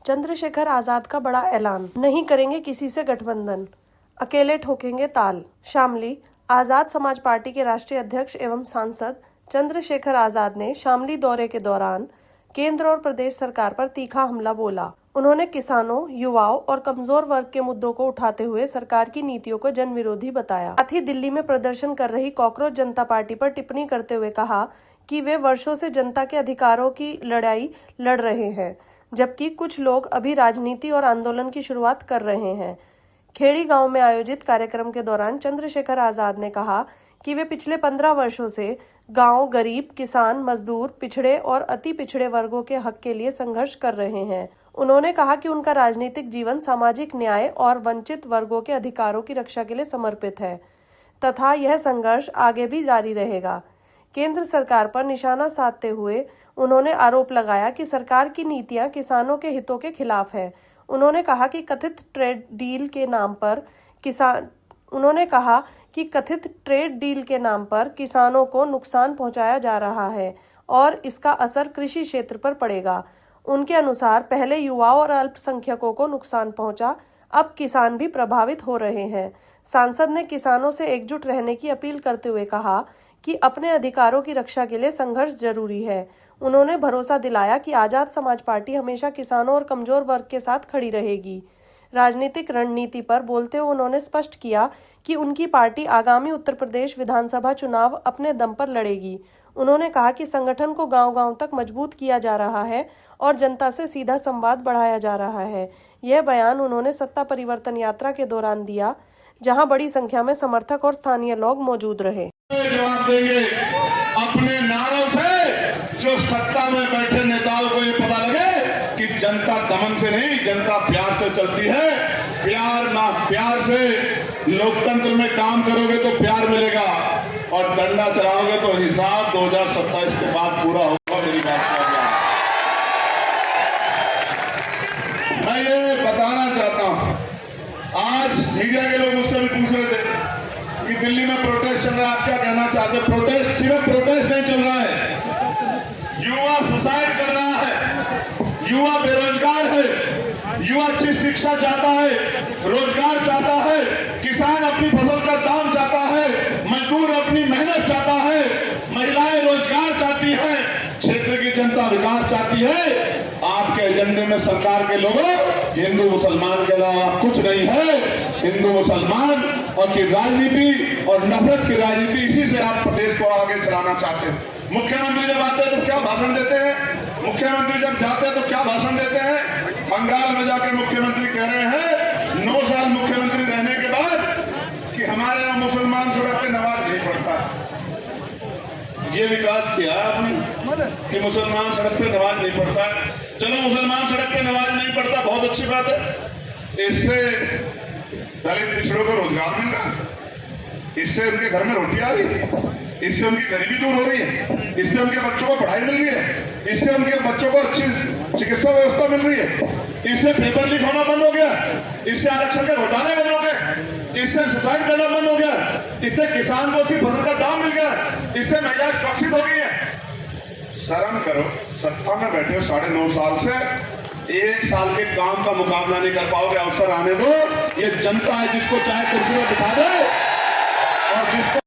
चंद्रशेखर आजाद का बड़ा ऐलान, नहीं करेंगे किसी से गठबंधन, अकेले ठोकेंगे ताल। शामली। आजाद समाज पार्टी के राष्ट्रीय अध्यक्ष एवं सांसद चंद्रशेखर आजाद ने शामली दौरे के दौरान केंद्र और प्रदेश सरकार पर तीखा हमला बोला। उन्होंने किसानों, युवाओं और कमजोर वर्ग के मुद्दों को उठाते हुए सरकार की नीतियों को जन विरोधी बताया। साथ ही दिल्ली में प्रदर्शन कर रही कॉकरोच जनता पार्टी पर टिप्पणी करते हुए कहा कि वे वर्षों से जनता के अधिकारों की लड़ाई लड़ रहे हैं, जबकि कुछ लोग अभी राजनीति और आंदोलन की शुरुआत कर रहे हैं। खेड़ी गांव में आयोजित कार्यक्रम के दौरान चंद्रशेखर आजाद ने कहा कि वे पिछले 15 वर्षों से गांव, गरीब, किसान, मजदूर, पिछड़े और अति पिछड़े वर्गों के हक के लिए संघर्ष कर रहे हैं। उन्होंने कहा कि उनका राजनीतिक जीवन सामाजिक न्याय और वंचित वर्गों के अधिकारों की रक्षा के लिए समर्पित है तथा यह संघर्ष आगे भी जारी रहेगा। केंद्र सरकार पर निशाना साधते हुए उन्होंने आरोप लगाया कि सरकार की नीतियां किसानों के हितों के खिलाफ है। उन्होंने कहा कि कथित ट्रेड डील के नाम पर किसानों को नुकसान पहुंचाया जा रहा है और इसका असर कृषि क्षेत्र पर पड़ेगा। उनके अनुसार पहले युवाओं और अल्पसंख्यकों को नुकसान पहुंचा, अब किसान भी प्रभावित हो रहे हैं। सांसद ने किसानों से एकजुट रहने की अपील करते हुए कहा कि अपने अधिकारों की रक्षा के लिए संघर्ष जरूरी है। उन्होंने भरोसा दिलाया कि आजाद समाज पार्टी हमेशा किसानों और कमजोर वर्ग के साथ खड़ी रहेगी। राजनीतिक रणनीति पर बोलते हुए उन्होंने स्पष्ट किया कि उनकी पार्टी आगामी उत्तर प्रदेश विधानसभा चुनाव अपने दम पर लड़ेगी। उन्होंने कहा कि संगठन को गांव-गांव तक मजबूत किया जा रहा है और जनता से सीधा संवाद बढ़ाया जा रहा है। यह बयान उन्होंने सत्ता परिवर्तन यात्रा के दौरान दिया, जहां बड़ी संख्या में समर्थक और स्थानीय लोग मौजूद रहे। जवाब देंगे अपने नारों से, जो सत्ता में बैठे नेताओं को ये पता लगे कि जनता दमन से नहीं, जनता प्यार से चलती है। प्यार से लोकतंत्र में काम करोगे तो प्यार मिलेगा और डंडा चलाओगे तो हिसाब 2027 के बाद पूरा होगा। मेरी बात समझना। मैं ये बताना चाहता हूं, आज मीडिया के लोग मुझसे भी पूछ रहे थे कि दिल्ली में प्रोटेस्ट चल रहा है, आप क्या कहना चाहते हैं? प्रोटेस्ट सिर्फ प्रोटेस्ट नहीं चल रहा है, युवा सुसाइड कर रहा है, युवा बेरोजगार है, युवा अच्छी शिक्षा चाहता है, रोजगार चाहता है, किसान अपनी फसल का दाम चाहता है, मजदूर अपनी मेहनत चाहता है, महिलाएं रोजगार चाहती है, क्षेत्र की जनता विकास चाहती है। आपके एजेंडे में सरकार के लोगों हिंदू मुसलमान के अलावा कुछ नहीं है। हिंदू मुसलमान और की राजनीति और नफरत की राजनीति, इसी से आप प्रदेश को आगे चलाना चाहते हैं। मुख्यमंत्री जब आते हैं तो क्या भाषण देते हैं? मुख्यमंत्री जब जाते हैं तो क्या भाषण देते हैं? बंगाल में जाकर मुख्यमंत्री कह रहे हैं 9 साल मुख्यमंत्री रहने के बाद कि हमारे यहाँ मुसलमान सड़क पे नमाज नहीं पढ़ता। ये विकास किया आपने कि मुसलमान सड़क पे नमाज नहीं पढ़ता। चलो, मुसलमान सड़क पे नमाज नहीं पढ़ता, बहुत अच्छी बात है। इससे दलित पिछड़ों को रोजगार मिल रहा है, इससे उनके घर में रोटी आ रही है, इससे उनकी गरीबी दूर हो रही है, इससे उनके बच्चों को पढ़ाई मिल रही है, इससे उनके बच्चों को अच्छी चिकित्सा व्यवस्था मिल रही है, इससे पेपर लीक होना बंद हो गया, इससे आरक्षण के घोटाले बंद हो गए, इससे सुसाइड करना बंद हो गया, इससे किसान को उसकी फसल का दाम मिल गया, इससे महिलाएं सुरक्षित हो गई है। शर्म करो, सत्ता में बैठे हो 9.5 साल से, 1 साल के काम का मुकाबला नहीं कर पाओगे। अवसर आने दो, ये जनता है जिसको चाहे कुर्सी में बिठा दे और जिसको